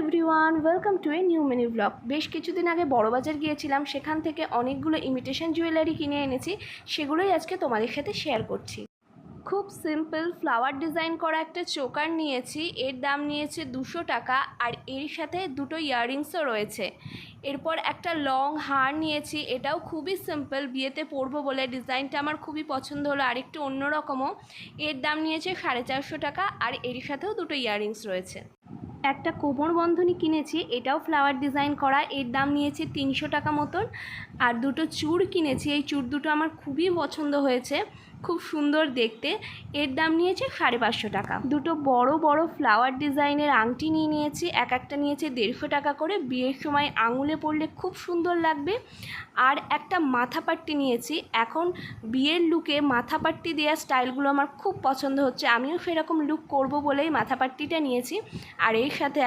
Everyone, welcome to a new mini blog. বেশ কিছুদিন আগে বড়বাজার গিয়েছিলাম, সেখান থেকে অনেকগুলো ইমিটেশন জুয়েলারি কিনে এনেছি, সেগুলোই আজকে তোমাদের সাথে শেয়ার করছি। খুব সিম্পল ফ্লাওয়ার ডিজাইন করা একটা চোকার নিয়েছি, এর দাম নিয়েছে 200 টাকা, আর এর সাথে দুটো ইয়াররিংসও রয়েছে। এরপর একটা লং হার নিয়েছি, এটাও খুবই সিম্পল, বিয়েতে পরবো বলে ডিজাইনটা আমার খুবই পছন্দ হলো, আর একটু অন্যরকমও। এর দাম নিয়েছে 450 টাকা, আর এর সাথেও দুটো ইয়াররিংস রয়েছে। একটা কোমর বন্ধনী কিনেছি, এটাও ফ্লাওয়ার ডিজাইন করা, এর দাম নিয়েছে 300 টাকা মতন। আর দুটো চূড় কিনেছি, এই চূড় দুটো আমার খুবই পছন্দ হয়েছে, খুব সুন্দর দেখতে, এর দাম নিয়েছে 550 টাকা। দুটো বড় বড় ফ্লাওয়ার ডিজাইনের আংটি নিয়ে নিয়েছি, এক একটা নিয়েছে 150 টাকা করে, বিয়ের সময় আঙুলে পরলে খুব সুন্দর লাগবে। আর একটা মাথাপাট্টি নিয়েছি, এখন বিয়ের লুকে মাথাপাট্টি দেওয়া স্টাইলগুলো আমার খুব পছন্দ হচ্ছে, আমিও সেরকম লুক করব বলেই মাথাপাট্টিটা নিয়েছি। আর এর সাথে